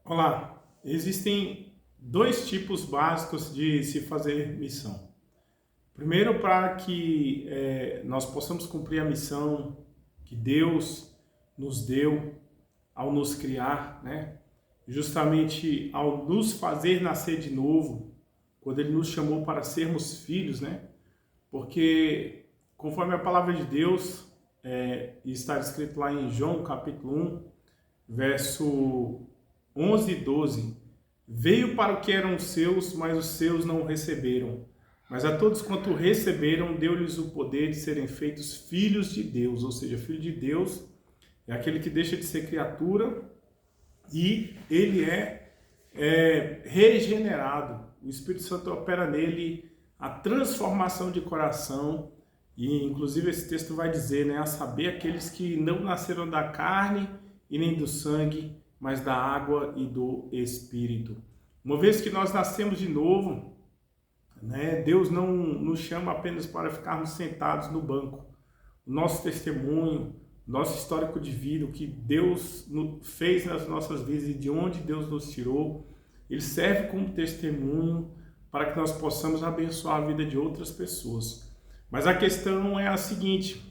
Olá, existem dois tipos básicos de se fazer missão. Primeiro, para que nós possamos cumprir a missão que Deus nos deu ao nos criar, né? Justamente ao nos fazer nascer de novo, quando Ele nos chamou para sermos filhos, né? Porque, conforme a palavra de Deus, está escrito lá em João capítulo 1, verso 11 e 12, veio para o que eram seus, mas os seus não o receberam. Mas a todos quanto o receberam, deu-lhes o poder de serem feitos filhos de Deus. Ou seja, filho de Deus é aquele que deixa de ser criatura e ele é regenerado. O Espírito Santo opera nele a transformação de coração. E inclusive esse texto vai dizer, né, a saber, aqueles que não nasceram da carne e nem do sangue, mas da água e do Espírito. Uma vez que nós nascemos de novo, né, Deus não nos chama apenas para ficarmos sentados no banco. O nosso testemunho, nosso histórico de vida, o que Deus fez nas nossas vidas e de onde Deus nos tirou, ele serve como testemunho para que nós possamos abençoar a vida de outras pessoas. Mas a questão é a seguinte: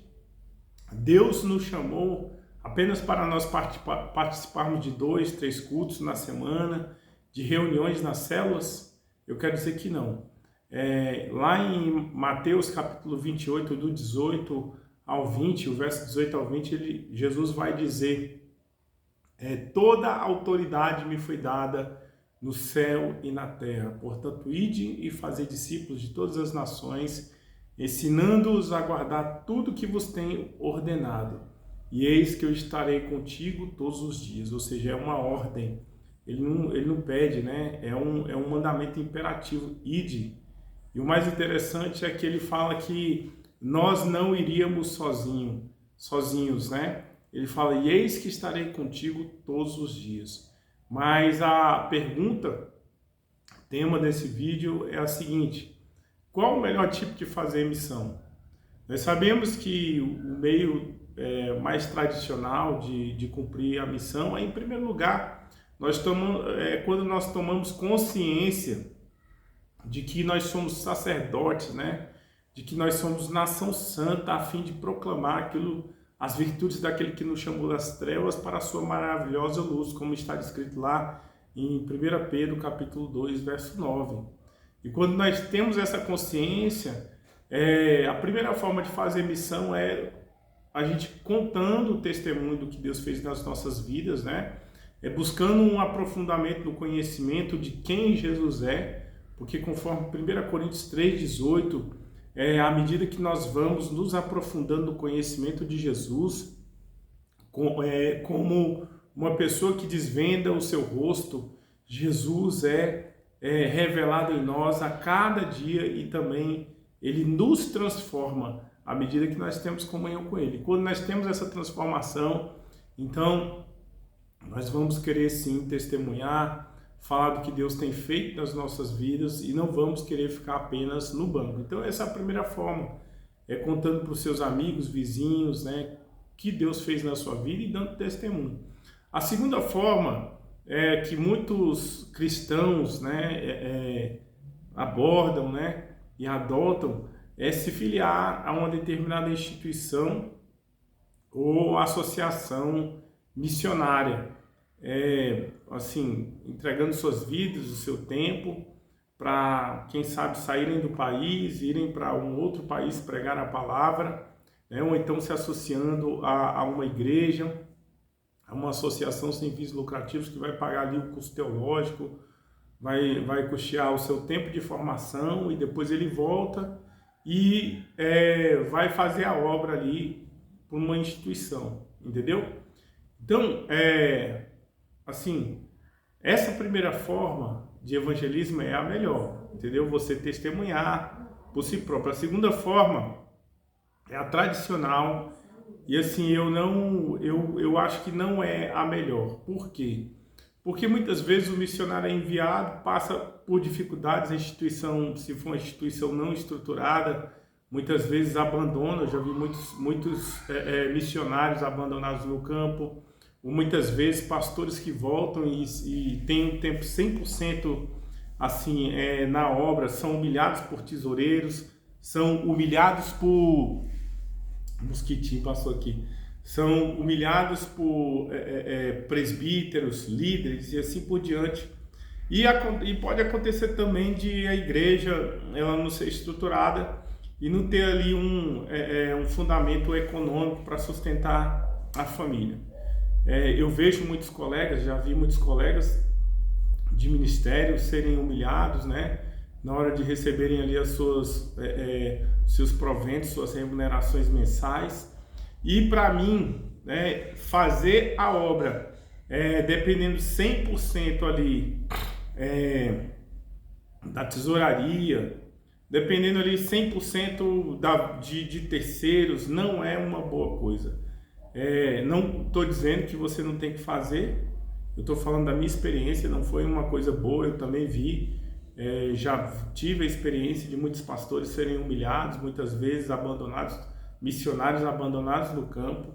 Deus nos chamou apenas para nós participarmos de 2, 3 cultos na semana, de reuniões nas células? Eu quero dizer que não. Lá em Mateus capítulo 28, do 18 ao 20, o verso 18 ao 20, Jesus vai dizer: toda a autoridade me foi dada no céu e na terra. Portanto, ide e fazei discípulos de todas as nações, ensinando-os a guardar tudo que vos tenho ordenado. E eis que eu estarei contigo todos os dias. Ou seja, é uma ordem. Ele não pede, né? É um mandamento imperativo. Ide. E o mais interessante é que ele fala que nós não iríamos sozinhos, né? Ele fala, e eis que estarei contigo todos os dias. Mas a pergunta, tema desse vídeo é a seguinte: qual o melhor tipo de fazer missão? Nós sabemos que o meio mais tradicional de cumprir a missão é, em primeiro lugar, quando nós tomamos consciência de que nós somos sacerdotes, né? De que nós somos nação santa, a fim de proclamar as virtudes daquele que nos chamou das trevas para a sua maravilhosa luz, como está escrito lá em 1 Pedro capítulo 2, verso 9. E quando nós temos essa consciência, a primeira forma de fazer missão é a gente contando o testemunho do que Deus fez nas nossas vidas, né? Buscando um aprofundamento no conhecimento de quem Jesus é, porque conforme 1 Coríntios 3,18, à medida que nós vamos nos aprofundando no conhecimento de Jesus, como uma pessoa que desvenda o seu rosto, Jesus é revelado em nós a cada dia e também ele nos transforma à medida que nós temos comunhão com Ele. Quando nós temos essa transformação, então nós vamos querer sim testemunhar, falar do que Deus tem feito nas nossas vidas e não vamos querer ficar apenas no banco. Então essa é a primeira forma, contando para os seus amigos, vizinhos, né, que Deus fez na sua vida e dando testemunho. A segunda forma que muitos cristãos, né, abordam, né, e adotam é se filiar a uma determinada instituição ou associação missionária, assim, entregando suas vidas, o seu tempo, para, quem sabe, saírem do país, irem para um outro país pregar a palavra, né, ou então se associando a uma igreja, a uma associação sem fins lucrativos que vai pagar ali o custo teológico, vai custear o seu tempo de formação e depois ele volta e vai fazer a obra ali por uma instituição, entendeu? Então, assim, essa primeira forma de evangelismo é a melhor, entendeu? Você testemunhar por si próprio. A segunda forma é a tradicional e assim, eu acho que não é a melhor. Por quê? Porque muitas vezes o missionário é enviado, passa por dificuldades, a instituição, se for uma instituição não estruturada, muitas vezes abandona. Eu já vi muitos missionários abandonados no campo, ou muitas vezes pastores que voltam e têm um tempo 100% assim, na obra, são humilhados por tesoureiros, são humilhados por... Mosquitinho passou aqui. São humilhados por presbíteros, líderes e assim por diante. E pode acontecer também de a igreja ela não ser estruturada e não ter ali um fundamento econômico para sustentar a família. Eu vejo muitos colegas, já vi muitos colegas de ministério serem humilhados, né, na hora de receberem ali as seus proventos, suas remunerações mensais. E para mim, né, fazer a obra dependendo 100% ali da tesouraria, dependendo ali 100% de terceiros, não é uma boa coisa. Não estou dizendo que você não tem que fazer, eu estou falando da minha experiência, não foi uma coisa boa, eu também vi, já tive a experiência de muitos pastores serem humilhados, muitas vezes abandonados, missionários abandonados no campo.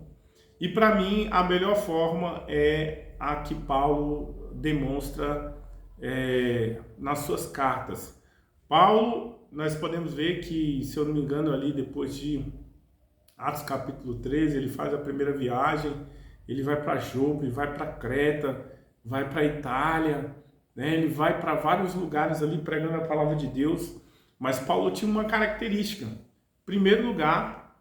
E para mim a melhor forma é a que Paulo demonstra nas suas cartas. Paulo, nós podemos ver que, se eu não me engano, ali depois de Atos capítulo 13, ele faz a primeira viagem, ele vai para Jope, vai para Creta, vai para Itália, né? Ele vai para vários lugares ali pregando a palavra de Deus. Mas Paulo tinha uma característica. Em primeiro lugar,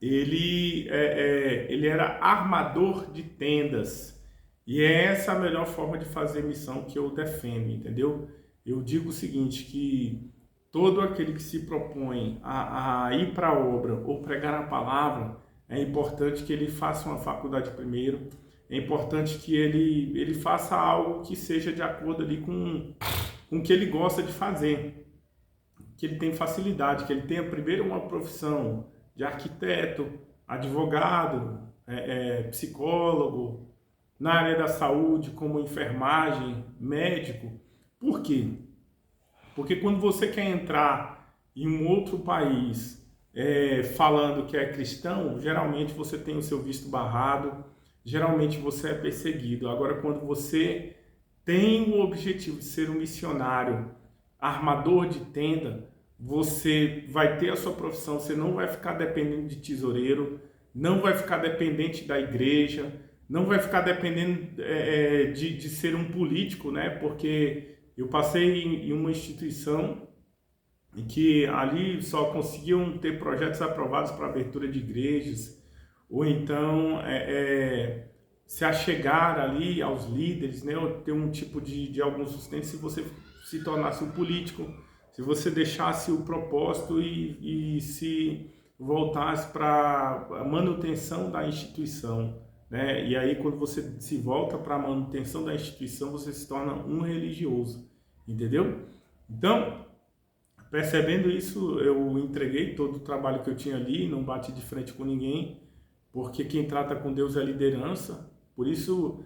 ele era armador de tendas. E é essa a melhor forma de fazer missão que eu defendo, entendeu? Eu digo o seguinte, que todo aquele que se propõe a ir para a obra ou pregar a palavra, é importante que ele faça uma faculdade primeiro, é importante que ele faça algo que seja de acordo ali com o que ele gosta de fazer, que ele tem facilidade, que ele tenha primeiro uma profissão de arquiteto, advogado, psicólogo, na área da saúde, como enfermagem, médico. Por quê? Porque quando você quer entrar em um outro país falando que é cristão, geralmente você tem o seu visto barrado, geralmente você é perseguido. Agora, quando você tem o objetivo de ser um missionário, armador de tenda, você vai ter a sua profissão, você não vai ficar dependendo de tesoureiro, não vai ficar dependente da igreja, não vai ficar dependendo de ser um político, né? Porque eu passei em uma instituição em que ali só conseguiam ter projetos aprovados para abertura de igrejas, ou então se achegar ali aos líderes, né? Ou ter um tipo de algum sustento se você se tornasse um político, se você deixasse o propósito e se voltasse para a manutenção da instituição, né? E aí, quando você se volta para a manutenção da instituição, você se torna um religioso, entendeu? Então, percebendo isso, eu entreguei todo o trabalho que eu tinha ali, não bati de frente com ninguém, porque quem trata com Deus é a liderança. Por isso,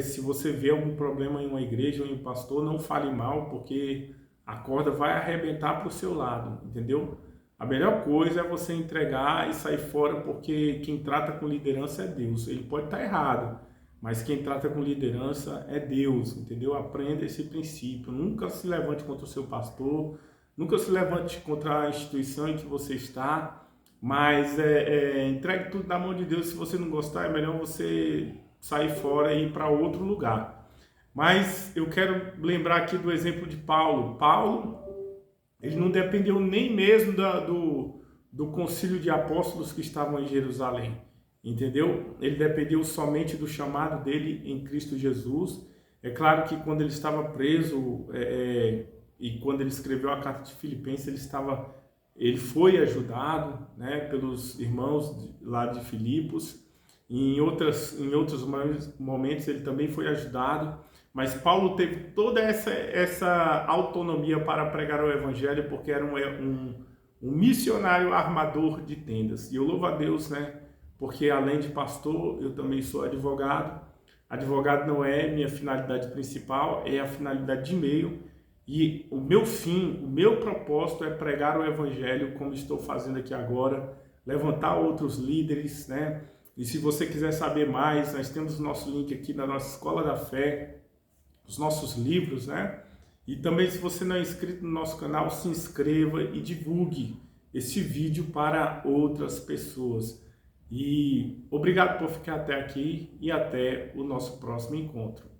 se você vê algum problema em uma igreja ou em um pastor, não fale mal, porque a corda vai arrebentar para o seu lado, entendeu? A melhor coisa é você entregar e sair fora, porque quem trata com liderança é Deus. Ele pode estar errado, mas quem trata com liderança é Deus, entendeu? Aprenda esse princípio. Nunca se levante contra o seu pastor, nunca se levante contra a instituição em que você está, mas entregue tudo na mão de Deus. Se você não gostar, é melhor você sair fora e ir para outro lugar. Mas eu quero lembrar aqui do exemplo de Paulo. Paulo, ele não dependeu nem mesmo do concílio de apóstolos que estavam em Jerusalém, entendeu? Ele dependeu somente do chamado dele em Cristo Jesus. É claro que quando ele estava preso e quando ele escreveu a carta de Filipenses, ele foi ajudado, né, pelos irmãos lá de Filipos. Em outros momentos ele também foi ajudado. Mas Paulo teve toda essa autonomia para pregar o evangelho, porque era um missionário armador de tendas. E eu louvo a Deus, né? Porque além de pastor, eu também sou advogado. Advogado não é minha finalidade principal, é a finalidade de meio. E o meu fim, o meu propósito é pregar o evangelho, como estou fazendo aqui agora, levantar outros líderes, né? E se você quiser saber mais, nós temos o nosso link aqui na nossa Escola da Fé, os nossos livros, né? E também, se você não é inscrito no nosso canal, se inscreva e divulgue este vídeo para outras pessoas. E obrigado por ficar até aqui e até o nosso próximo encontro.